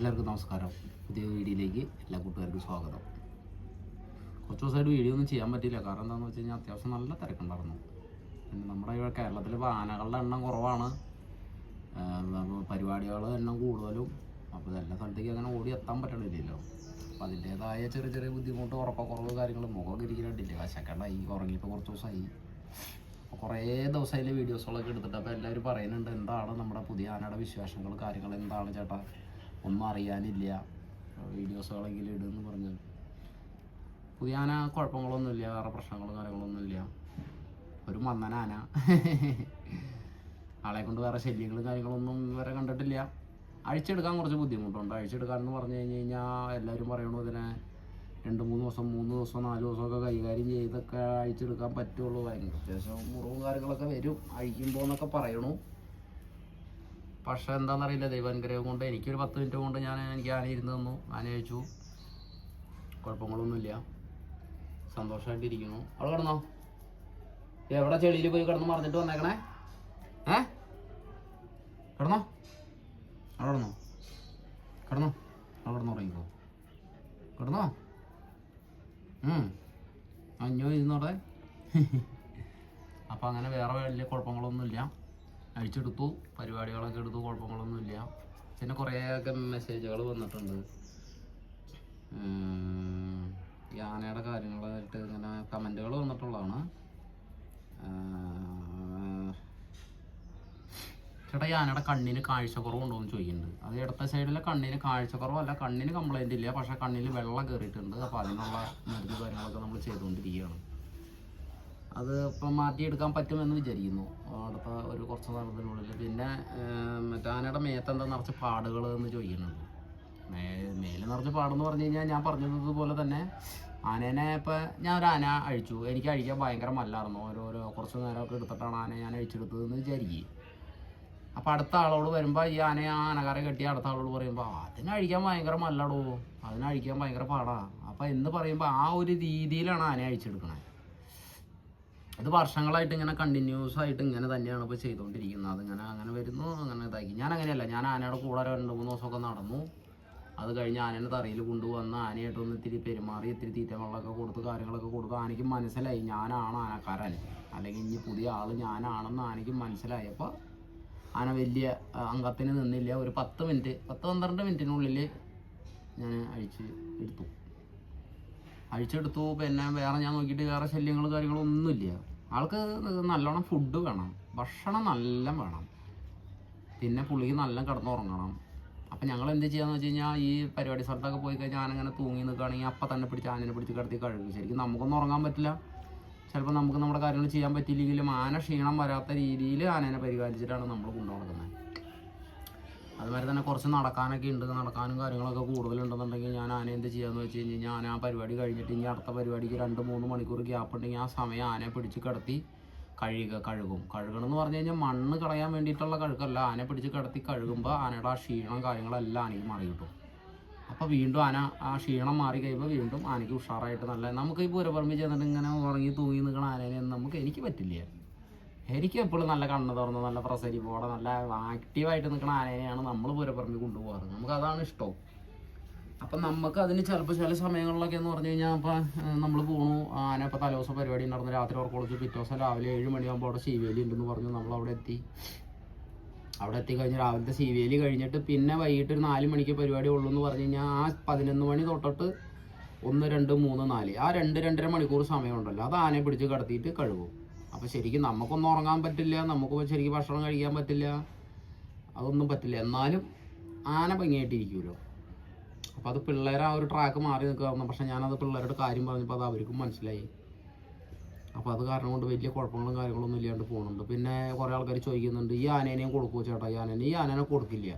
എല്ലാവർക്കും നമസ്കാരം. പുതിയ വീഡിയോയിലേക്ക് എല്ലാ കൂട്ടുകാർക്കും സ്വാഗതം. കുറച്ച് ദിവസമായിട്ട് വീഡിയോ ഒന്നും ചെയ്യാൻ പറ്റില്ല. കാരണം എന്താണെന്ന് വെച്ച് കഴിഞ്ഞാൽ അത്യാവശ്യം നല്ല തിരക്കുണ്ടായിരുന്നു. പിന്നെ നമ്മുടെ ഇവിടെ കേരളത്തിൽ ആനകളുടെ എണ്ണം കുറവാണ്, പരിപാടികളുടെ എണ്ണം കൂടുതലും. അപ്പോൾ എല്ലാ സ്ഥലത്തേക്ക് അങ്ങനെ ഓടി എത്താൻ പറ്റണില്ലല്ലോ. അപ്പോൾ അതിൻ്റേതായ ചെറിയ ചെറിയ ബുദ്ധിമുട്ട്, ഉറക്കക്കുറവ് കാര്യങ്ങൾ, മുഖമൊക്കെ ഇരിക്കുന്നുണ്ടില്ലേ, വശക്കണ്ടായി ഉറങ്ങിയിട്ട് കുറച്ച് ദിവസമായി. അപ്പോൾ കുറേ ദിവസമായില്ലേ വീഡിയോസുകളൊക്കെ എടുത്തിട്ട്. അപ്പോൾ എല്ലാവരും പറയുന്നുണ്ട് എന്താണ് നമ്മുടെ പുതിയ ആനയുടെ വിശേഷങ്ങൾ, കാര്യങ്ങൾ എന്താണ് ചേട്ടാ, ഒന്നും അറിയാനില്ല, വീഡിയോസുകളെങ്കിലും ഇടുമെന്ന് പറഞ്ഞു. പുതിയ ആന കുഴപ്പങ്ങളൊന്നുമില്ല, വേറെ പ്രശ്നങ്ങളും കാര്യങ്ങളൊന്നുമില്ല. ഒരു മന്നൻ ആന, ആളെ കൊണ്ട് വേറെ ശല്യങ്ങളും കാര്യങ്ങളൊന്നും വരെ കണ്ടിട്ടില്ല. അഴിച്ചെടുക്കാൻ കുറച്ച് ബുദ്ധിമുട്ടുണ്ട്. അഴിച്ചെടുക്കാനെന്ന് പറഞ്ഞു കഴിഞ്ഞാൽ എല്ലാവരും പറയണു ഇതിനെ 2-3 ദിവസം, 3 ദിവസം, 4 ദിവസമൊക്കെ കൈകാര്യം ചെയ്തൊക്കെ അഴിച്ചെടുക്കാൻ പറ്റുള്ളൂ. അത്യാവശ്യം മുറിവും കാര്യങ്ങളൊക്കെ വരും അഴിക്കുമ്പോൾ എന്നൊക്കെ പറയണു. പക്ഷേ എന്താണെന്നറിയില്ല, ദൈവാനുഗ്രഹം കൊണ്ട് എനിക്കൊരു 10 മിനിറ്റ് കൊണ്ട് എനിക്ക് ആന ഇരുന്ന് തന്നു. ആന അഴിച്ചു, കുഴപ്പങ്ങളൊന്നുമില്ല, സന്തോഷമായിട്ടിരിക്കുന്നു. അവിടെ കിടന്നോ, എവിടെ ചെളിയിൽ പോയി കിടന്ന് മറിഞ്ഞിട്ട് വന്നേക്കണേ? കിടന്നോ, അവിടെ കിടന്നോ, കിടന്നോ, അവിടെ കിടന്നോ, ഉറങ്ങിക്കോ, കിടന്നോ. അഞ്ഞോ ഇരുന്നോടെ. അപ്പം അങ്ങനെ വേറെ വലിയ കുഴപ്പങ്ങളൊന്നുമില്ല. അഴിച്ചെടുത്തു, പരിപാടികളൊക്കെ എടുത്തു, കുഴപ്പങ്ങളൊന്നുമില്ല. പിന്നെ കുറേയൊക്കെ മെസ്സേജുകൾ വന്നിട്ടുണ്ട് ഈ ആനയുടെ കാര്യങ്ങളായിട്ട്. ഇങ്ങനെ കമൻറ്റുകൾ വന്നിട്ടുള്ളതാണ്. ചേട്ടാ, ഈ ആനയുടെ കണ്ണിന് കാഴ്ചക്കുറവുണ്ടോ എന്ന് ചോദിക്കുന്നുണ്ട്. അത് ഇടത്തെ സൈഡിലെ കണ്ണിന് കാഴ്ചക്കുറവല്ല, കണ്ണിന് കംപ്ലൈൻ്റ് ഇല്ല, പക്ഷേ കണ്ണിൽ വെള്ളം കയറിയിട്ടുണ്ട്. അപ്പോൾ അതിനുള്ള മരുന്ന് കാര്യങ്ങളൊക്കെ നമ്മൾ ചെയ്തുകൊണ്ടിരിക്കുകയാണ്. അത് ഇപ്പം മാറ്റിയെടുക്കാൻ പറ്റുമെന്ന് വിചാരിക്കുന്നു അടുത്ത ഒരു കുറച്ച് നാളത്തിനുള്ളിൽ. പിന്നെ മറ്റേ ആനയുടെ മേത്ത് എന്താ നിറച്ച് പാടുകൾ എന്ന് ചോദിക്കുന്നുണ്ട്. മേല് നിറച്ച് പാടെന്ന് പറഞ്ഞു കഴിഞ്ഞാൽ ഞാൻ പറഞ്ഞതുപോലെ തന്നെ ആനേനെ ഇപ്പം ഞാൻ ഒരു ആന അഴിച്ചു. എനിക്ക് അഴിക്കാൻ ഭയങ്കര മല്ലായിരുന്നു. ഓരോരോ കുറച്ച് നേരമൊക്കെ എടുത്തിട്ടാണ് ആന ഞാൻ അഴിച്ചെടുത്തതെന്ന് വിചാരിക്കുക. അപ്പോൾ അടുത്ത ആളോട് വരുമ്പോൾ ഈ ആനക്കാരെ കെട്ടി അടുത്ത ആളോട് പറയുമ്പോൾ അതിനഴിക്കാൻ ഭയങ്കര മല്ലടോ, അതിനഴിക്കാൻ ഭയങ്കര പാടാണ്. അപ്പോൾ എന്ന് പറയുമ്പോൾ ആ ഒരു രീതിയിലാണ് ആന അഴിച്ചെടുക്കണത്. അത് വർഷങ്ങളായിട്ട് ഇങ്ങനെ കണ്ടിന്യൂസ് ആയിട്ട് ഇങ്ങനെ തന്നെയാണ് ഇപ്പോൾ ചെയ്തുകൊണ്ടിരിക്കുന്നത്. അതിങ്ങനെ അങ്ങനെ വരുന്നു, അങ്ങനെ ഇതാക്കി. ഞാൻ അങ്ങനെയല്ല, ഞാൻ ആനയുടെ കൂടെ 2-3 ദിവസമൊക്കെ നടന്നു. അത് കഴിഞ്ഞ് ആനേനെ തറയിൽ കൊണ്ടുവന്ന് ആനയായിട്ടൊന്ന് ഇത്തിരി പെരുമാറി, ഇത്തിരി തീറ്റ വെള്ളമൊക്കെ കൊടുത്ത് കാര്യങ്ങളൊക്കെ കൊടുത്ത് ആനയ്ക്ക് മനസ്സിലായി ഞാനാണ് ആനക്കാരൻ, അല്ലെങ്കിൽ ഇനി പുതിയ ആൾ ഞാനാണെന്ന് ആനയ്ക്ക് മനസ്സിലായപ്പോൾ ആന വലിയ അംഗത്തിന് നിന്നില്ല. ഒരു 10-12 മിനിറ്റിനുള്ളിൽ ഞാൻ അഴിച്ചെടുത്തു. പിന്നെ വേറെ ഞാൻ നോക്കിയിട്ട് വേറെ ശല്യങ്ങളും കാര്യങ്ങളും ഒന്നുമില്ല. ആൾക്ക് നല്ലോണം ഫുഡ് വേണം, ഭക്ഷണം നല്ല വേണം, പിന്നെ പുള്ളിക്ക് നല്ല കിടന്നുറങ്ങണം. അപ്പം ഞങ്ങൾ എന്ത് ചെയ്യാന്ന് വെച്ച് കഴിഞ്ഞാൽ ഈ പരിപാടി സ്ഥലത്തൊക്കെ പോയി കഴിഞ്ഞാൽ ആനങ്ങനെ തൂങ്ങി നിൽക്കുകയാണെങ്കിൽ അപ്പം തന്നെ ആനനെ പിടിച്ച് കിടത്തി കഴുകും. ശരിക്കും നമുക്കൊന്നും ഉറങ്ങാൻ പറ്റില്ല. ചിലപ്പോൾ നമുക്ക് നമ്മുടെ കാര്യങ്ങൾ ചെയ്യാൻ പറ്റിയില്ലെങ്കിലും ആന ക്ഷീണം വരാത്ത രീതിയിൽ ആനേനെ പരിപാലിച്ചിട്ടാണ് നമ്മൾ കൊണ്ടുനടക്കുന്നത്. അതുമാതിരി തന്നെ കുറച്ച് നടക്കാനൊക്കെ ഉണ്ട്. നടക്കാനും കാര്യങ്ങളൊക്കെ കൂടുതലുണ്ടെന്നുണ്ടെങ്കിൽ ഞാൻ ആന എന്ത് ചെയ്യാന്ന് വെച്ച് കഴിഞ്ഞാൽ ആന ആ പരിപാടി കഴിഞ്ഞിട്ട് ഇനി അടുത്ത പരിപാടിക്ക് 2-3 മണിക്കൂർ ഗ്യാപ്പ് ഉണ്ടെങ്കിൽ ആ സമയം ആനയെ പിടിച്ച് കിടത്തി കഴുകണം എന്ന് പറഞ്ഞു കഴിഞ്ഞാൽ മണ്ണ് കളയാൻ വേണ്ടിയിട്ടുള്ള കഴുകല്ല. ആനയെ പിടിച്ച് കിടത്തി കഴുകുമ്പോൾ ആനയുടെ ആ ക്ഷീണം കാര്യങ്ങളെല്ലാം ആനയ്ക്ക് മാറി കിട്ടും. അപ്പോൾ വീണ്ടും ആന ആ ക്ഷീണം മാറി കഴിയുമ്പോൾ വീണ്ടും ആനയ്ക്ക് ഉഷാറായിട്ട് നല്ല, നമുക്ക് ഈ പൂരപ്പറമ്പിൽ ചെന്നിട്ട് ഇങ്ങനെ ഉറങ്ങി തൂങ്ങി നിൽക്കണ ആനേനെ എനിക്ക് പറ്റില്ല. എനിക്ക് എപ്പോഴും നല്ല കണ്ണ് തുറന്ന് നല്ല പ്രസരിപ്പോടെ നല്ല ആക്റ്റീവായിട്ട് നിൽക്കുന്ന ആനേനെയാണ് നമ്മൾ പൂരപ്പറമ്പിൽ കൊണ്ടുപോകാറ്. നമുക്ക് അതാണ് ഇഷ്ടവും. അപ്പം നമുക്ക് അതിന് ചിലപ്പോൾ ചില സമയങ്ങളിലൊക്കെ എന്ന് പറഞ്ഞു കഴിഞ്ഞാൽ ഇപ്പം നമ്മൾ പോണു, ആന ഇപ്പോൾ തലേദിവസം പരിപാടി നടന്ന് രാത്രി ഉറക്കൊളിച്ച് പിറ്റേ ദിവസം രാവിലെ 7 മണിയാകുമ്പോൾ അവിടെ ശീവേലി ഉണ്ടെന്ന് പറഞ്ഞു. നമ്മളവിടെ എത്തിക്കഴിഞ്ഞ് രാവിലത്തെ ശീവേലി കഴിഞ്ഞിട്ട് പിന്നെ വൈകിട്ട് ഒരു 4 മണിക്ക് പരിപാടി ഉള്ളൂ എന്ന് പറഞ്ഞു കഴിഞ്ഞാൽ ആ 11 മണി തൊട്ടിട്ട് 1, 2, 3, 4 ആ 2-2.5 മണിക്കൂർ സമയമുണ്ടല്ലോ, അത് ആനയെ പിടിച്ച് കിടത്തിയിട്ട് കഴുകും. അപ്പോൾ ശരിക്കും നമുക്കൊന്നും ഉറങ്ങാൻ പറ്റില്ല, നമുക്ക് ശരിക്കും ഭക്ഷണം കഴിക്കാൻ പറ്റില്ല, അതൊന്നും പറ്റില്ല. എന്നാലും ആന ഭംഗിയായിട്ടിരിക്കുമല്ലോ. അപ്പോൾ അത് പിള്ളേരെ ആ ഒരു ട്രാക്ക് മാറി നിൽക്കുക. പക്ഷേ ഞാനത് പിള്ളേരോട് കാര്യം പറഞ്ഞപ്പോൾ അത് അവർക്കും മനസ്സിലായി. അപ്പോൾ അത് കാരണം കൊണ്ട് വലിയ കുഴപ്പങ്ങളും കാര്യങ്ങളൊന്നും ഇല്ലാണ്ട് പോകുന്നുണ്ട്. പിന്നെ കുറേ ആൾക്കാർ ചോദിക്കുന്നുണ്ട് ഈ ആനേനെയും കൊടുക്കുമോ ചേട്ടാ? ഈ ആനേനെ കൊടുക്കില്ല.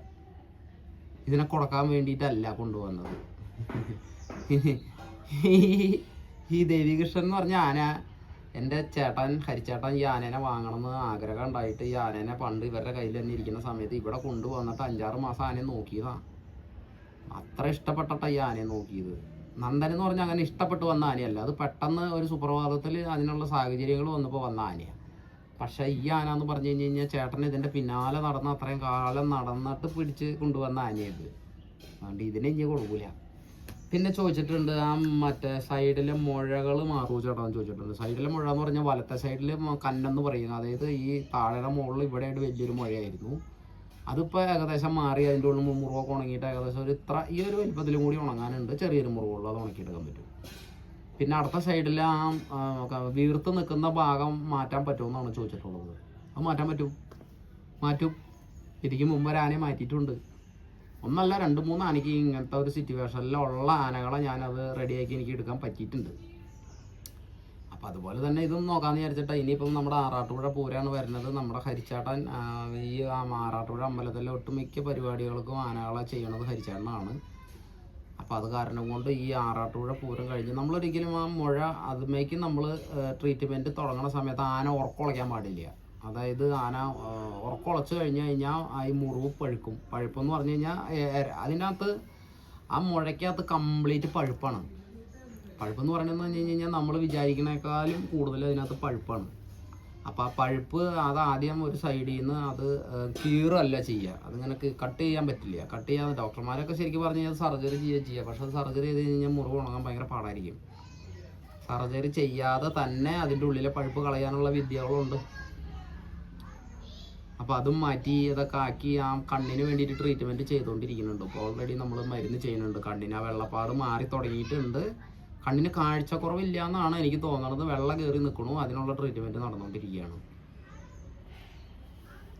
ഇതിനെ കൊടുക്കാൻ വേണ്ടിയിട്ടല്ല കൊണ്ടുവന്നത്. ഈ ദേവികൃഷ്ണൻ എന്ന് പറഞ്ഞ ആന, എൻ്റെ ഹരിച്ചേട്ടൻ ഈ ആനേനെ വാങ്ങണമെന്ന് ആഗ്രഹം ഉണ്ടായിട്ട് ഈ ആനേനെ പണ്ട് ഇവരുടെ കയ്യിൽ തന്നെ ഇരിക്കുന്ന സമയത്ത് ഇവിടെ കൊണ്ടുവന്നിട്ട് 5-6 മാസം ആനയെ നോക്കിയതാണ്. അത്ര ഇഷ്ടപ്പെട്ടിട്ടാണ് ഈ ആനയെ നോക്കിയത്. നന്ദൻ എന്ന് പറഞ്ഞാൽ അങ്ങനെ ഇഷ്ടപ്പെട്ട് വന്ന ആനയല്ല, അത് പെട്ടെന്ന് ഒരു സുപ്രഭാതത്തിൽ അതിനുള്ള സാഹചര്യങ്ങൾ വന്നപ്പോൾ വന്ന ആനയാണ്. പക്ഷേ ഈ ആന എന്ന് പറഞ്ഞു കഴിഞ്ഞാൽ ചേട്ടൻ ഇതിൻ്റെ പിന്നാലെ നടന്ന് അത്രയും കാലം നടന്നിട്ട് പിടിച്ച് കൊണ്ടുവന്ന ആനയത്. അതുകൊണ്ട് ഇതിനെ ഇനി കൊടുക്കില്ല. പിന്നെ ചോദിച്ചിട്ടുണ്ട് ആ മറ്റേ സൈഡിലെ മുഴകൾ മാറൂ ചേട്ടാന്ന് ചോദിച്ചിട്ടുണ്ട്. സൈഡിലെ മുഴ എന്ന് പറഞ്ഞാൽ വലത്തെ സൈഡിൽ കന്നെന്ന് പറയുന്നത്, അതായത് ഈ താഴെ മുകളിൽ ഇവിടെയായിട്ട് വലിയൊരു മുഴയായിരുന്നു. അതിപ്പോൾ ഏകദേശം മാറി, അതിൻ്റെ ഉള്ളിൽ മുറിവൊക്കെ ഉണങ്ങിയിട്ട് ഏകദേശം ഒരു ഈ ഒരു വലിപ്പത്തിലും കൂടി ഉണങ്ങാനുണ്ട്. ചെറിയൊരു മുറിവുള്ളൂ, അത് ഉണക്കിയെടുക്കാൻ പറ്റും. പിന്നെ അടുത്ത സൈഡിൽ ആ വീർത്ത് നിൽക്കുന്ന ഭാഗം മാറ്റാൻ പറ്റുമെന്നാണ് ചോദിച്ചിട്ടുള്ളത്. അത് മാറ്റാൻ മാറ്റും. ഇതിക്ക് മുമ്പ് ഒരു ആനയെ മാറ്റിയിട്ടുണ്ട്. ഒന്നല്ല 2-3 ആനയ്ക്ക് ഇങ്ങനത്തെ ഒരു സിറ്റുവേഷനിലുള്ള ആനകളെ ഞാനത് റെഡിയാക്കി എനിക്ക് എടുക്കാൻ പറ്റിയിട്ടുണ്ട്. അപ്പം അതുപോലെ തന്നെ ഇതും നോക്കാമെന്ന് വിചാരിച്ചിട്ട് ഇനിയിപ്പം നമ്മുടെ ആറാട്ടുപുഴ പൂരമാണ് വരുന്നത്. നമ്മുടെ ഹരിച്ചാട്ടൻ ഈ ആറാട്ടുപുഴ അമ്പലത്തിലെ ഒട്ടുമിക്ക പരിപാടികൾക്കും ആനകളെ ചെയ്യണത് ഹരിച്ചാട്ടനാണ്. അപ്പോൾ അത് കാരണം കൊണ്ട് ഈ ആറാട്ടുപുഴ പൂരം കഴിഞ്ഞ് നമ്മളൊരിക്കലും ആ മുഴ അതുമേക്ക് നമ്മൾ ട്രീറ്റ്മെൻറ്റ് തുടങ്ങുന്ന സമയത്ത് ആന ഉറക്കുളയ്ക്കാൻ പാടില്ല. അതായത് ആന ഉറക്കുളച്ച് കഴിഞ്ഞ് കഴിഞ്ഞാൽ ഈ മുറിവ് പഴുപ്പെന്ന് പറഞ്ഞു കഴിഞ്ഞാൽ അതിനകത്ത് ആ മുഴയ്ക്കകത്ത് കംപ്ലീറ്റ് പഴുപ്പാണ്. പഴുപ്പെന്ന് പറയുന്നത് പറഞ്ഞു കഴിഞ്ഞാൽ നമ്മൾ വിചാരിക്കുന്നേക്കാളും കൂടുതൽ അതിനകത്ത് പഴുപ്പാണ്. അപ്പോൾ ആ പഴുപ്പ് അത് ആദ്യം ഒരു സൈഡിൽ നിന്ന് അത് കീറല്ല ചെയ്യുക, അതിങ്ങനെ കട്ട് ചെയ്യാൻ പറ്റില്ല. കട്ട് ചെയ്യാൻ ഡോക്ടർമാരൊക്കെ ശരിക്കും പറഞ്ഞു കഴിഞ്ഞാൽ സർജറി ചെയ്യുക. പക്ഷെ അത് സർജറി ചെയ്ത് കഴിഞ്ഞാൽ മുറിവ് ഉണങ്ങാൻ ഭയങ്കര പാടായിരിക്കും. സർജറി ചെയ്യാതെ തന്നെ അതിൻ്റെ ഉള്ളിലെ പഴുപ്പ് കളയാനുള്ള വിദ്യകളുണ്ട്. അപ്പോൾ അതും മാറ്റി ഇതൊക്കെ ആക്കി ആ കണ്ണിന് വേണ്ടിയിട്ട് ട്രീറ്റ്മെൻറ്റ് ചെയ്തുകൊണ്ടിരിക്കുന്നുണ്ട്. ഇപ്പോൾ ഓൾറെഡി നമ്മൾ മരുന്ന് ചെയ്യുന്നുണ്ട്. കണ്ണിന് ആ വെള്ളപ്പാട് മാറി തുടങ്ങിയിട്ടുണ്ട്. കണ്ണിന് കാഴ്ചക്കുറവില്ല എന്നാണ് എനിക്ക് തോന്നുന്നത്. വെള്ളം കയറി നിൽക്കണു, അതിനുള്ള ട്രീറ്റ്മെൻറ്റ് നടന്നുകൊണ്ടിരിക്കുകയാണ്.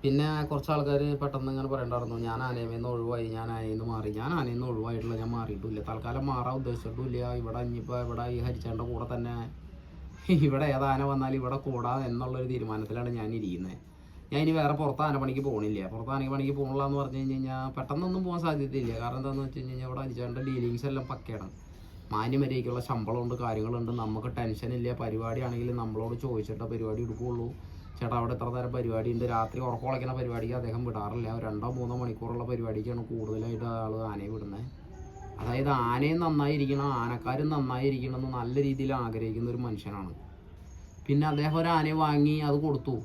പിന്നെ കുറച്ച് ആൾക്കാർ പെട്ടെന്ന് ഇങ്ങനെ പറയണ്ടായിരുന്നു, ഞാൻ ആനയിൽ നിന്ന് ഒഴിവായി, ഞാൻ ആനയിൽ നിന്ന് മാറി. ഞാൻ ആനയിൽ നിന്ന് ഒഴിവായിട്ടില്ല, ഞാൻ മാറിയിട്ടില്ല. തൽക്കാലം മാറാൻ ഉദ്ദേശിച്ചിട്ടില്ല. ഇവിടെ ഇനിയിപ്പോൾ ഇവിടെ ഈ ഹരിച്ചേൻ്റെ കൂടെ തന്നെ ഇവിടെ ഏതാന വന്നാലും ഇവിടെ കൂടാ എന്നുള്ളൊരു തീരുമാനത്തിലാണ് ഞാൻ ഇരിക്കുന്നത്. ഞാൻ ഇനി വേറെ പുറത്ത് ആനപ്പണിക്ക് പോകണില്ല. പുറത്ത് ആനപ്പണിക്ക് പോകണില്ല എന്ന് പറഞ്ഞു കഴിഞ്ഞാൽ പെട്ടെന്നൊന്നും പോകാൻ സാധ്യതയില്ല. കാരണം എന്താണെന്ന് വെച്ച് കഴിഞ്ഞാൽ ഇവിടെ ഹരിച്ചേൻ്റെ ഡീലിങ്സ് എല്ലാം പക്കയാണ്. മാന്യമര്യാദയ്ക്കുള്ള ശമ്പളമുണ്ട്, കാര്യങ്ങളുണ്ട്. നമുക്ക് ടെൻഷനില്ല. പരിപാടിയാണെങ്കിൽ നമ്മളോട് ചോദിച്ചിട്ടേ പരിപാടി എടുക്കുകയുള്ളൂ. ചേട്ടാ അവിടെ ഇത്ര തരം പരിപാടി ഉണ്ട്, രാത്രി ഉറക്കമുളയ്ക്കുന്ന പരിപാടിക്ക് അദ്ദേഹം വിടാറില്ല. 2-3 മണിക്കൂറുള്ള പരിപാടിക്കാണ് കൂടുതലായിട്ട് ആൾ ആനയെ വിടുന്നത്. അതായത് ആനയും നന്നായിരിക്കണം, ആനക്കാരും നന്നായിരിക്കണം എന്ന് നല്ല രീതിയിൽ ആഗ്രഹിക്കുന്ന ഒരു മനുഷ്യനാണ്. പിന്നെ അദ്ദേഹം ഒരു ആനയെ വാങ്ങി അത് കൊടുത്തു.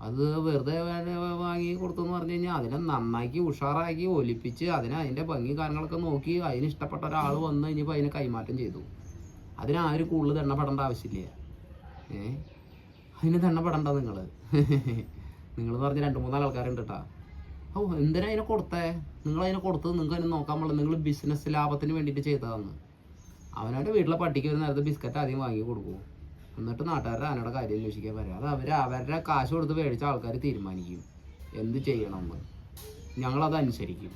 അത് വെറുതെ വാങ്ങി കൊടുത്തു എന്ന് പറഞ്ഞു കഴിഞ്ഞാൽ അതിനെ നന്നാക്കി ഉഷാറാക്കി ഒലിപ്പിച്ച് അതിൻ്റെ ഭംഗി കാര്യങ്ങളൊക്കെ നോക്കി അതിന് ഇഷ്ടപ്പെട്ട ഒരാൾ വന്ന് കഴിഞ്ഞപ്പോൾ അതിനെ കൈമാറ്റം ചെയ്തു. അതിനാരും കൂടുതൽ എണ്ണപ്പെടേണ്ട ആവശ്യമില്ല. അതിന് എണ്ണപ്പെടണ്ട നിങ്ങൾ പറഞ്ഞ 2-3 ആൾക്കാരുണ്ട് കേട്ടോ. എന്തിനാ അതിനെ കൊടുത്തേ? നിങ്ങളതിനെ കൊടുത്തത് നിങ്ങൾക്ക് അതിനെ നോക്കാൻ പാടില്ല. നിങ്ങൾ ബിസിനസ് ലാഭത്തിന് വേണ്ടിയിട്ട് ചെയ്തതാണ്. അവനവൻ്റെ വീട്ടിലെ പട്ടിക്ക് ഒരു നേരത്തെ ബിസ്ക്കറ്റ് ആദ്യം വാങ്ങി കൊടുക്കും, എന്നിട്ട് നാട്ടുകാരുടെ ആനയുടെ കാര്യം അന്വേഷിക്കാൻ വരാം. അത് അവരുടെ കാശ് കൊടുത്ത് മേടിച്ച ആൾക്കാർ തീരുമാനിക്കും എന്ത് ചെയ്യണമെന്ന്. ഞങ്ങളത് അനുസരിക്കും.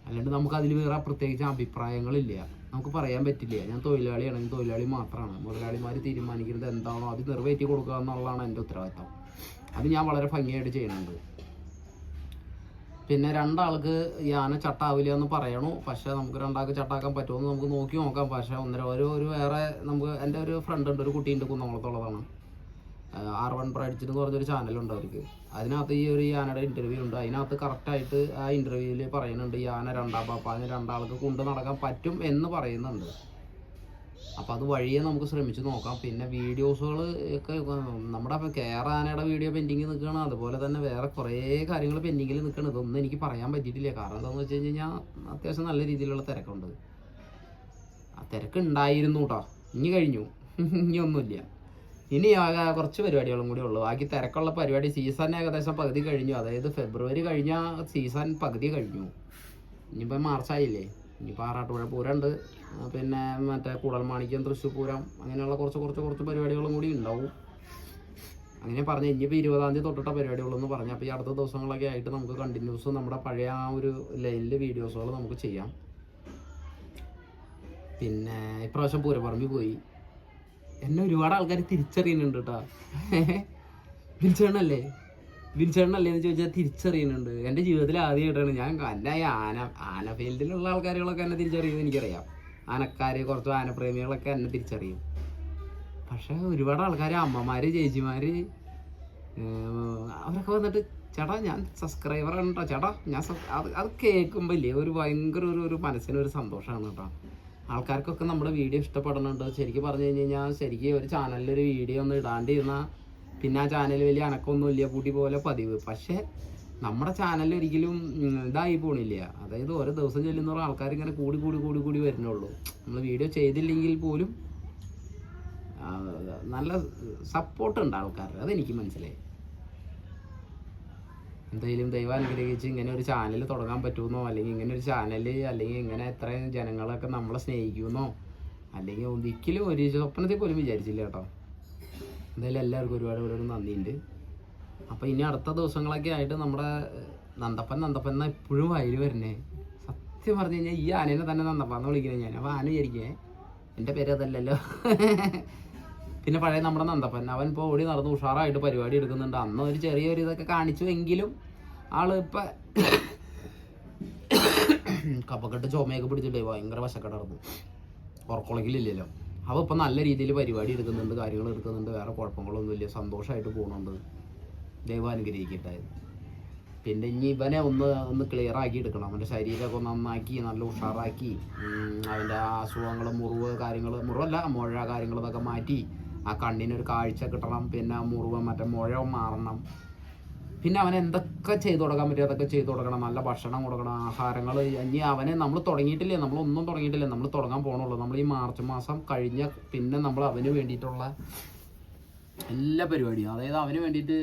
അല്ലാണ്ട് നമുക്കതിൽ വേറെ പ്രത്യേകിച്ച് അഭിപ്രായങ്ങളില്ല. നമുക്ക് പറയാൻ പറ്റില്ല. ഞാൻ തൊഴിലാളിയാണെങ്കിൽ തൊഴിലാളി മാത്രമാണ്. മുതലാളിമാർ തീരുമാനിക്കുന്നത് എന്താണോ അത് നിറവേറ്റി കൊടുക്കുക എന്നുള്ളതാണ് എൻ്റെ ഉത്തരവാദിത്തം. അത് ഞാൻ വളരെ ഭംഗിയായിട്ട് ചെയ്യുന്നുണ്ട്. പിന്നെ 2 ആൾക്ക് ഈ ആന ചട്ടാവില്ല എന്ന് പറയണു. പക്ഷേ നമുക്ക് 2 ആൾക്ക് ചട്ടാക്കാൻ പറ്റുമെന്ന് നമുക്ക് നോക്കാം. പക്ഷേ ഒരു വേറെ നമുക്ക് എൻ്റെ ഒരു ഫ്രണ്ട് ഉണ്ട്, ഒരു കുട്ടിയുണ്ട്, കുന്നംകുളത്തുള്ളതാണ്. R1 പ്രൈഡ്സ് എന്ന് പറഞ്ഞൊരു ചാനലുണ്ട് അവർക്ക്. അതിനകത്ത് ഈ ആനയുടെ ഇൻ്റർവ്യൂ ഉണ്ട്. അതിനകത്ത് കറക്റ്റായിട്ട് ആ ഇൻ്റർവ്യൂവിൽ പറയുന്നുണ്ട് ഈ ആന 2 പാപ്പാന് 2 ആൾക്ക് കൊണ്ട് നടക്കാൻ പറ്റും എന്ന് പറയുന്നുണ്ട്. അപ്പോൾ അത് വഴിയെ നമുക്ക് ശ്രമിച്ച് നോക്കാം. പിന്നെ വീഡിയോസുകൾ ഒക്കെ നമ്മുടെ ആനയുടെ വീഡിയോ പെൻഡിങ് നിൽക്കുകയാണ്. അതുപോലെ തന്നെ വേറെ കുറേ കാര്യങ്ങൾ പെൻഡിങ്ങിൽ നിൽക്കുകയാണ്. ഇതൊന്നും എനിക്ക് പറയാൻ പറ്റിയിട്ടില്ല. കാരണം എന്താണെന്ന് വെച്ച് കഴിഞ്ഞാൽ അത്യാവശ്യം നല്ല രീതിയിലുള്ള തിരക്കുണ്ട്. ആ തിരക്കുണ്ടായിരുന്നു കേട്ടോ. ഇനി കഴിഞ്ഞു, ഇനി ഒന്നുമില്ല. ഇനി കുറച്ച് പരിപാടികളും കൂടി ഉള്ളൂ. ബാക്കി തിരക്കുള്ള പരിപാടി സീസൺ ഏകദേശം പകുതി കഴിഞ്ഞു. അതായത് ഫെബ്രുവരി കഴിഞ്ഞ സീസൺ പകുതി കഴിഞ്ഞു. ഇനിയിപ്പോൾ മാർച്ചായില്ലേ. ഇനിയിപ്പോൾ ആറാട്ടുപുഴ പൂരം ഉണ്ട്, പിന്നെ മറ്റേ കൂടൽമാണിക്യം, തൃശ്ശൂർ പൂരം, അങ്ങനെയുള്ള കുറച്ച് പരിപാടികളും കൂടി ഉണ്ടാവും. അങ്ങനെ പറഞ്ഞ് ഇനിയിപ്പോൾ 20-ാം തീയതി തൊട്ടിട്ട പരിപാടികളെന്ന് പറഞ്ഞു. അപ്പോൾ ഈ അടുത്ത ദിവസങ്ങളൊക്കെ ആയിട്ട് നമുക്ക് കണ്ടിന്യൂസ് നമ്മുടെ പഴയ ആ ഒരു ലൈനിൽ വീഡിയോസുകൾ നമുക്ക് ചെയ്യാം. പിന്നെ ഇപ്രാവശ്യം പൂരപ്പറമ്പിൽ പോയി. എന്നെ ഒരുപാട് ആൾക്കാർ തിരിച്ചറിയുന്നുണ്ട് കേട്ടോ. വിൻചേട്ടനല്ലേ എന്ന് ചോദിച്ചാൽ തിരിച്ചറിയുന്നുണ്ട്. എൻ്റെ ജീവിതത്തിൽ ആദ്യമായിട്ടാണ് ഞാൻ എൻ്റെ ആന ഫീൽഡിലുള്ള ആൾക്കാരുകളൊക്കെ എന്നെ തിരിച്ചറിയുന്നത് എനിക്കറിയാം. ആനക്കാർ, കുറച്ച് ആനപ്രേമികളൊക്കെ എന്നെ തിരിച്ചറിയും. പക്ഷേ ഒരുപാട് ആൾക്കാർ, അമ്മമാർ, ചേച്ചിമാർ, അവരൊക്കെ വന്നിട്ട് ചേട്ടാ ഞാൻ സബ്സ്ക്രൈബറാണ് കേട്ടോ, ചേട്ടാ ഞാൻ അത് കേൾക്കുമ്പോൾ ഇല്ലേ ഒരു ഭയങ്കര ഒരു മനസ്സിനൊരു സന്തോഷമാണ് കേട്ടോ. ആൾക്കാർക്കൊക്കെ നമ്മുടെ വീഡിയോ ഇഷ്ടപ്പെടുന്നുണ്ട്. ശരിക്കും പറഞ്ഞു കഴിഞ്ഞാൽ ശരിക്കും ഒരു ചാനലിലൊരു വീഡിയോ ഒന്നും ഇടാണ്ടിരുന്നാൽ പിന്നെ ആ ചാനൽ വലിയ അനക്കൊന്നുമില്ല, പൂട്ടി പോലെ പതിവ്. പക്ഷേ നമ്മുടെ ചാനലിൽ ഒരിക്കലും ഇതായി പോണില്ല. അതായത് ഓരോ ദിവസം ചെല്ലുന്ന ആൾക്കാർ ഇങ്ങനെ കൂടി കൂടി കൂടി കൂടി വരുന്നുള്ളൂ. നമ്മൾ വീഡിയോ ചെയ്തില്ലെങ്കിൽ പോലും നല്ല സപ്പോർട്ട് ഉണ്ട് ആൾക്കാരുടെ, അതെനിക്ക് മനസ്സിലായി. എന്തായാലും ദൈവം അനുഗ്രഹിച്ച് ഇങ്ങനെ ഒരു ചാനൽ തുടങ്ങാൻ പറ്റുമെന്നോ, അല്ലെങ്കിൽ ഇങ്ങനെ ഒരു ചാനൽ, അല്ലെങ്കിൽ ഇങ്ങനെ എത്രയും ജനങ്ങളൊക്കെ നമ്മളെ സ്നേഹിക്കുമെന്നോ, അല്ലെങ്കിൽ ഒരിക്കലും ഒരു സ്വപ്നത്തിൽ പോലും വിചാരിച്ചില്ല കേട്ടോ. എന്തായാലും എല്ലാവർക്കും ഒരുപാട് ഒരുപാട് നന്ദിയുണ്ട്. അപ്പോൾ ഇനി അടുത്ത ദിവസങ്ങളൊക്കെ ആയിട്ട് നമ്മുടെ നന്ദപ്പൻ എന്നാ എപ്പോഴും വയല് വരണേ. സത്യം പറഞ്ഞു കഴിഞ്ഞാൽ ഈ ആനേനെ തന്നെ നന്ദപ്പാന്ന് വിളിക്കുന്നത് ഞാൻ. അപ്പോൾ ആന വിചാരിക്കേ എൻ്റെ പേര് അതല്ലല്ലോ. പിന്നെ പഴയ നമ്മുടെ നന്ദപ്പൻ, അവൻ ഇപ്പോൾ ഓടി നടന്ന് ഉഷാറായിട്ട് പരിപാടി എടുക്കുന്നുണ്ട്. അന്ന് ഒരു ചെറിയൊരു ഇതൊക്കെ കാണിച്ചു എങ്കിലും ആള് ഇപ്പം കപ്പക്കെട്ട് ചുമയൊക്കെ പിടിച്ചിട്ടേ ഭയങ്കര വശക്കടർന്നു, ഉറക്കുളക്കിലില്ലല്ലോ. അവ ഇപ്പം നല്ല രീതിയിൽ പരിപാടി എടുക്കുന്നുണ്ട്, കാര്യങ്ങൾ എടുക്കുന്നുണ്ട്, വേറെ കുഴപ്പങ്ങളൊന്നുമില്ല, സന്തോഷമായിട്ട് പോകുന്നുണ്ട്. ദൈവം അനുഗ്രഹിക്കട്ടെ. പിന്നെ ഇനി ഇവനെ ഒന്ന് ക്ലിയർ ആക്കി എടുക്കണം. അവൻ്റെ ശരീരമൊക്കെ നന്നാക്കി നല്ല ഉഷാറാക്കി അവൻ്റെ അസുഖങ്ങൾ, മുറിവല്ല മുഴ കാര്യങ്ങളതൊക്കെ മാറ്റി ആ കണ്ണിനൊരു കാഴ്ച കിട്ടണം. പിന്നെ മുറിവ് മുഴ മാറണം. പിന്നെ അവൻ എന്തൊക്കെ ചെയ്തു കൊടുക്കാൻ പറ്റും അതൊക്കെ ചെയ്തു കൊടുക്കണം. നല്ല ഭക്ഷണം കൊടുക്കണം, ആഹാരങ്ങൾ. ഇനി അവനെ നമ്മൾ തുടങ്ങിയിട്ടില്ലേ, നമ്മളൊന്നും തുടങ്ങിയിട്ടില്ല, നമ്മൾ തുടങ്ങാൻ പോകണുള്ളൂ. നമ്മൾ ഈ മാർച്ച് മാസം കഴിഞ്ഞ പിന്നെ നമ്മൾ അവന് വേണ്ടിയിട്ടുള്ള എല്ലാ പരിപാടിയും, അതായത് അവന് വേണ്ടിയിട്ട്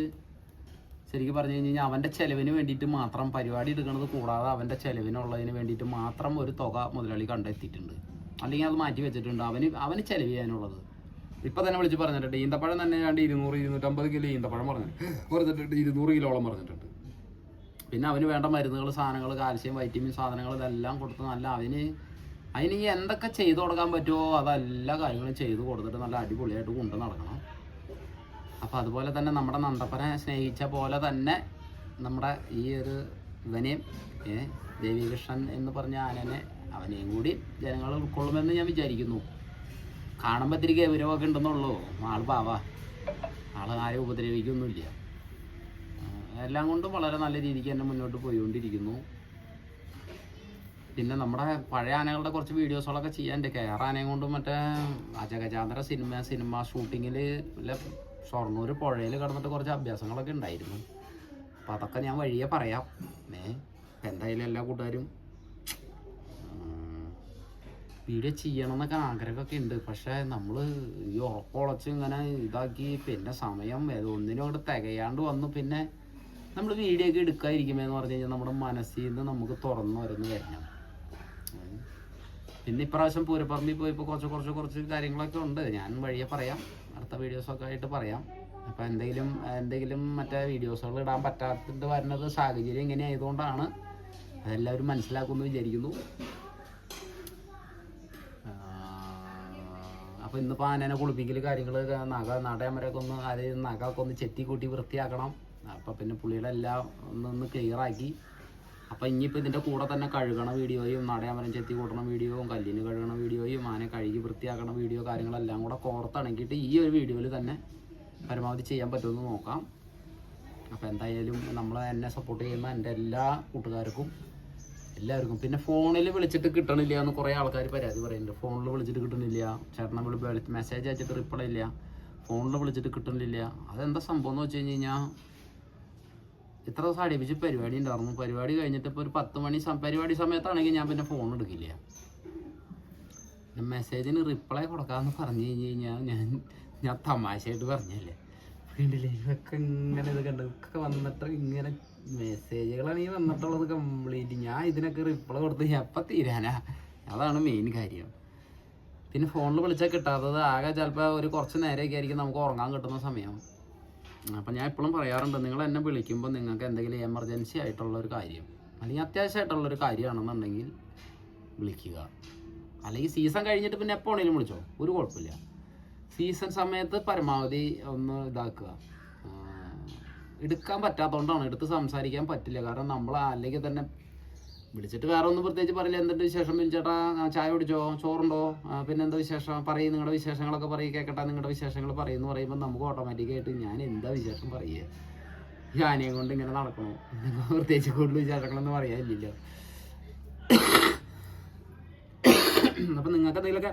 ശരിക്കും പറഞ്ഞു കഴിഞ്ഞാൽ അവൻ്റെ ചിലവിന് വേണ്ടിയിട്ട് മാത്രം പരിപാടി എടുക്കുന്നത് കൂടാതെ അവൻ്റെ ചിലവിനുള്ളതിന് വേണ്ടിയിട്ട് മാത്രം ഒരു തുക മുതലാളി കണ്ടെത്തിയിട്ടുണ്ട്. അല്ലെങ്കിൽ അത് മാറ്റി വെച്ചിട്ടുണ്ട് അവന് ചിലവ് ചെയ്യാനുള്ളത്. ഇപ്പം തന്നെ വിളിച്ച് പറഞ്ഞിട്ടുണ്ട്. ഈന്തപ്പഴം തന്നെ 200-250 കിലോ ഈന്തപ്പഴം പറഞ്ഞിട്ടുണ്ട്, 200 കിലോളം പറഞ്ഞിട്ടുണ്ട്. പിന്നെ അവന് വേണ്ട മരുന്നുകൾ, സാധനങ്ങൾ, കാൽസ്യം, വൈറ്റമിൻ സാധനങ്ങൾ ഇതെല്ലാം കൊടുത്ത് നല്ല അവന് എന്തൊക്കെ ചെയ്തു കൊടുക്കാൻ പറ്റുമോ അതെല്ലാ കാര്യങ്ങളും ചെയ്തു കൊടുത്തിട്ട് നല്ല അടിപൊളിയായിട്ട് കൊണ്ട് നടക്കണം. അപ്പോൾ അതുപോലെ തന്നെ നമ്മുടെ നന്ദപ്പനെ സ്നേഹിച്ച പോലെ തന്നെ നമ്മുടെ ഈ ഒരു ഇവനെയും ദേവികൃഷ്ണൻ എന്ന് പറഞ്ഞ ആനനെ അവനെയും കൂടി ജനങ്ങൾ ഉൾക്കൊള്ളുമെന്ന് ഞാൻ വിചാരിക്കുന്നു. കാണുമ്പോൾ ഇത്തിരി ഗൗരവമൊക്കെ ഉണ്ടെന്നുള്ളൂ. ആൾ പാവാ, ആരെയും ഉപദ്രവിക്കൊന്നുമില്ല. എല്ലാം കൊണ്ടും വളരെ നല്ല രീതിക്ക് തന്നെ മുന്നോട്ട് പോയിക്കൊണ്ടിരിക്കുന്നു. പിന്നെ നമ്മുടെ പഴയ ആനകളുടെ കുറച്ച് വീഡിയോസുകളൊക്കെ ചെയ്യാനുണ്ട്. കേര ആനയും കൊണ്ടും മറ്റേ അജഗജാന്തര സിനിമ ഷൂട്ടിങ്ങിൽ ഷൊർണൂർ പുഴയിൽ കിടന്നിട്ട് കുറച്ച് അഭ്യാസങ്ങളൊക്കെ ഉണ്ടായിരുന്നു. അപ്പം അതൊക്കെ ഞാൻ വഴിയെ പറയാം. എന്തായാലും എല്ലാ കൂട്ടുകാരും വീഡിയോ ചെയ്യണം എന്നൊക്കെ ആഗ്രഹമൊക്കെ ഉണ്ട്. പക്ഷേ നമ്മൾ ഈ ഉറക്കുളച്ച് ഇങ്ങനെ ഇതാക്കി പിന്നെ സമയം ഒന്നിനും അവിടെ തികയാണ്ട് വന്നു. പിന്നെ നമ്മൾ വീഡിയോ ഒക്കെ എടുക്കാതിരിക്കുമെന്ന് പറഞ്ഞു കഴിഞ്ഞാൽ നമ്മുടെ മനസ്സിൽ നിന്ന് നമുക്ക് തുറന്നു വരുന്ന വരണം. പിന്നെ ഇപ്രാവശ്യം പൂരപ്പറമ്പിൽ പോയപ്പോൾ കുറച്ച് കാര്യങ്ങളൊക്കെ ഉണ്ട്. ഞാൻ വഴിയെ പറയാം, അടുത്ത വീഡിയോസൊക്കെ ആയിട്ട് പറയാം. അപ്പോൾ എന്തെങ്കിലും മറ്റേ വീഡിയോസുകൾ ഇടാൻ പറ്റാത്തിട്ട് വരുന്നത് സാഹചര്യം ഇങ്ങനെ ആയതുകൊണ്ടാണ്. അതെല്ലാവരും മനസ്സിലാക്കുമെന്ന് വിചാരിക്കുന്നു. അപ്പോൾ ഇന്നിപ്പോൾ ആനേനെ കുളിപ്പിക്കൽ കാര്യങ്ങൾ, നടയമരൊക്കെ നഖമൊക്കെ ഒന്ന് ചെത്തി കൂട്ടി വൃത്തിയാക്കണം. അപ്പോൾ പിന്നെ പുള്ളിയുടെ എല്ലാം ഒന്ന് ക്ലിയറാക്കി. അപ്പോൾ ഇനിയിപ്പോൾ ഇതിൻ്റെ കൂടെ തന്നെ കഴുകണ വീഡിയോയും, നടയമരം ചെത്തി കൂട്ടണ വീഡിയോയും, കല്ലിന് കഴുകണ വീഡിയോയും, ആനയെ കഴുകി വൃത്തിയാക്കണ വീഡിയോ കാര്യങ്ങളെല്ലാം കൂടെ കോർത്തിണക്കിയിട്ട് ഈ ഒരു വീഡിയോയിൽ തന്നെ പരമാവധി ചെയ്യാൻ പറ്റുമെന്ന് നോക്കാം. അപ്പോൾ എന്തായാലും എന്നെ സപ്പോർട്ട് ചെയ്യുന്ന എൻ്റെ എല്ലാ കൂട്ടുകാർക്കും എല്ലാവർക്കും. പിന്നെ ഫോണിൽ വിളിച്ചിട്ട് കിട്ടണില്ല എന്ന് കുറേ ആൾക്കാർ പരാതി പറയുന്നുണ്ട്. ഫോണിൽ വിളിച്ചിട്ട് കിട്ടണില്ല, ചേട്ടനെ മെസ്സേജ് അയച്ചിട്ട് റിപ്ലൈ ഇല്ല, ഫോണിൽ വിളിച്ചിട്ട് കിട്ടണില്ല. അതെന്താ സംഭവം എന്ന് വെച്ച് കഴിഞ്ഞാൽ ഇത്ര ദിവസം അടിപ്പിച്ച് പരിപാടി ഉണ്ടായിരുന്നു. പരിപാടി കഴിഞ്ഞിട്ട് ഇപ്പോൾ ഒരു 10 മണി പരിപാടി സമയത്താണെങ്കിൽ ഞാൻ പിന്നെ ഫോൺ എടുക്കില്ല. മെസ്സേജിന് റിപ്ലൈ കൊടുക്കാമെന്ന് പറഞ്ഞു കഴിഞ്ഞാൽ ഞാൻ തമാശയായിട്ട് പറഞ്ഞല്ലേ. വീണ്ടില്ലേ ഇതൊക്കെ ഇങ്ങനെ ഇത് ഇതൊക്കെ വന്നിട്ട് ഇങ്ങനെ മെസ്സേജുകളാണ് ഈ വന്നിട്ടുള്ളത് കംപ്ലീറ്റ്. ഞാൻ ഇതിനൊക്കെ റിപ്ലൈ കൊടുത്ത് എപ്പം തീരാനാ? അതാണ് മെയിൻ കാര്യം. പിന്നെ ഫോണിൽ വിളിച്ചാൽ കിട്ടാത്തത് ആകെ ചിലപ്പോൾ കുറച്ച് നേരമൊക്കെ ആയിരിക്കും നമുക്ക് ഉറങ്ങാൻ കിട്ടുന്ന സമയം. അപ്പം ഞാൻ എപ്പോഴും പറയാറുണ്ട്, നിങ്ങൾ എന്നെ വിളിക്കുമ്പോൾ നിങ്ങൾക്ക് എന്തെങ്കിലും എമർജൻസി ആയിട്ടുള്ളൊരു കാര്യം അല്ലെങ്കിൽ അത്യാവശ്യമായിട്ടുള്ളൊരു കാര്യമാണെന്നുണ്ടെങ്കിൽ വിളിക്കുക. അല്ലെങ്കിൽ സീസൺ കഴിഞ്ഞിട്ട് പിന്നെ എപ്പോൾ വേണമെങ്കിലും വിളിച്ചോ, ഒരു കുഴപ്പമില്ല. സീസൺ സമയത്ത് പരമാവധി ഒന്ന് ഇതാക്കുക. എടുക്കാൻ പറ്റാത്തതുകൊണ്ടാണ്, എടുത്ത് സംസാരിക്കാൻ പറ്റില്ല. കാരണം നമ്മൾ അല്ലെങ്കിൽ തന്നെ വിളിച്ചിട്ട് വേറെ ഒന്നും പ്രത്യേകിച്ച് പറയില്ല. എന്തുണ്ട് വിശേഷം ചേട്ടാ, ചായ കുടിച്ചോ, ചോറുണ്ടോ, പിന്നെ എന്താ വിശേഷം പറയും, നിങ്ങളുടെ വിശേഷങ്ങളൊക്കെ പറയും, കേൾക്കട്ടെ നിങ്ങളുടെ വിശേഷങ്ങൾ പറയുമെന്ന് പറയുമ്പോൾ നമുക്ക് ഓട്ടോമാറ്റിക്കായിട്ട് ഞാൻ എന്താ വിശേഷം പറയുക, ഈ ആനയും കൊണ്ട് ഇങ്ങനെ നടക്കണോ, പ്രത്യേകിച്ച് കൂടുതൽ വിശേഷങ്ങളൊന്നും പറയാനില്ലല്ലോ. അപ്പം നിങ്ങൾക്ക് എന്തെങ്കിലുമൊക്കെ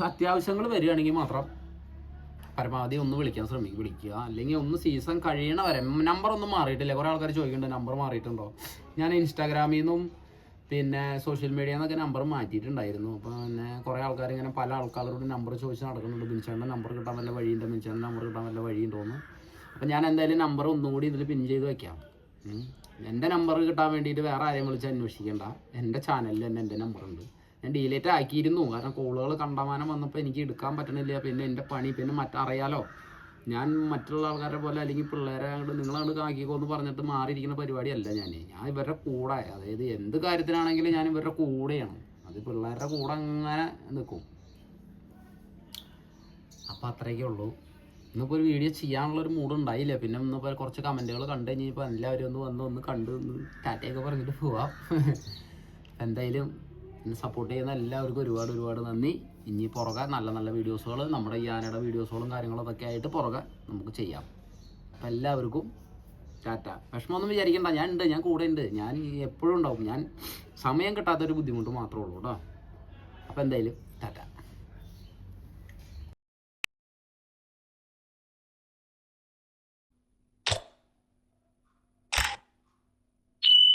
അത്യാവശ്യങ്ങൾ വരികയാണെങ്കിൽ മാത്രം പരമാവധി ഒന്ന് വിളിക്കാൻ വിളിക്കുക. അല്ലെങ്കിൽ ഒന്ന് സീസൺ കഴിയണ വരെ. നമ്പർ ഒന്നും മാറിയിട്ടില്ല. കുറേ ആൾക്കാർ ചോദിക്കുന്നുണ്ട് നമ്പർ മാറിയിട്ടുണ്ടോ. ഞാൻ ഇൻസ്റ്റാഗ്രാമിൽ നിന്നും പിന്നെ സോഷ്യൽ മീഡിയയിൽ നിന്നൊക്കെ നമ്പർ മാറ്റിയിട്ടുണ്ടായിരുന്നു. അപ്പോൾ പിന്നെ കുറേ ആൾക്കാർ ഇങ്ങനെ പല ആൾക്കാരോട് നമ്പർ ചോദിച്ച് നടക്കുന്നുണ്ട്. ബിൻചേട്ടൻ്റെ നമ്പർ കിട്ടാൻ വല്ല വഴിയുണ്ട്, ബിൻചേട്ടൻ്റെ നമ്പർ കിട്ടാൻ വല്ല വഴിയുണ്ടോന്ന്. അപ്പോൾ ഞാൻ എന്തായാലും നമ്പർ ഒന്നുകൂടി ഇതിൽ പിൻ ചെയ്ത് വയ്ക്കാം. എൻ്റെ നമ്പർ കിട്ടാൻ വേണ്ടിയിട്ട് വേറെ ആരെയും വിളിച്ച് അന്വേഷിക്കേണ്ട. എൻ്റെ ചാനലിൽ തന്നെ എൻ്റെ നമ്പറുണ്ട്. ഞാൻ ഡിലീറ്റ് ആക്കിയിരുന്നു, കാരണം കോളുകൾ കണ്ടമാനം വന്നപ്പോൾ എനിക്ക് എടുക്കാൻ പറ്റണില്ല. പിന്നെ എൻ്റെ പണി പിന്നെ അറിയാലോ, ഞാൻ മറ്റുള്ള ആൾക്കാരെ പോലെ അല്ലെങ്കിൽ പിള്ളേരെ അങ്ങോട്ട് നിങ്ങളങ്ങോട്ട് ആക്കിക്കോന്ന് പറഞ്ഞിട്ട് മാറിയിരിക്കുന്ന പരിപാടിയല്ല. ഞാൻ ഇവരുടെ കൂടെ, അതായത് എന്ത് കാര്യത്തിനാണെങ്കിലും ഞാൻ ഇവരുടെ കൂടെയാണ്. അത് പിള്ളേരുടെ കൂടെ അങ്ങനെ നിൽക്കും. അപ്പോൾ അത്രയൊക്കെ ഉള്ളൂ. ഇന്നിപ്പോൾ ഒരു വീഡിയോ ചെയ്യാനുള്ളൊരു മൂഡ് ഉണ്ടായില്ല. പിന്നെ ഇന്നിപ്പോൾ കുറച്ച് കമൻറ്റുകൾ കണ്ടു കഴിഞ്ഞപ്പോൾ എല്ലാവരും ഒന്ന് കണ്ട് ടാറ്റയൊക്കെ പറഞ്ഞിട്ട് പോവാം. എന്തായാലും സപ്പോർട്ട് ചെയ്യുന്ന എല്ലാവർക്കും ഒരുപാട് നന്ദി. ഇനി പുറകെ നല്ല നല്ല വീഡിയോസുകൾ, നമ്മുടെ ഈ ആനയുടെ വീഡിയോസുകളും കാര്യങ്ങളും അതൊക്കെ ആയിട്ട് പുറകെ നമുക്ക് ചെയ്യാം. അപ്പം എല്ലാവർക്കും ടാറ്റ. വിഷമമൊന്നും വിചാരിക്കണ്ട, ഞാൻ കൂടെ ഉണ്ട്. ഞാൻ എപ്പോഴും ഉണ്ടാവും. ഞാൻ സമയം കിട്ടാത്തൊരു ബുദ്ധിമുട്ട് മാത്രമേ ഉള്ളൂ കേട്ടോ. അപ്പോൾ എന്തായാലും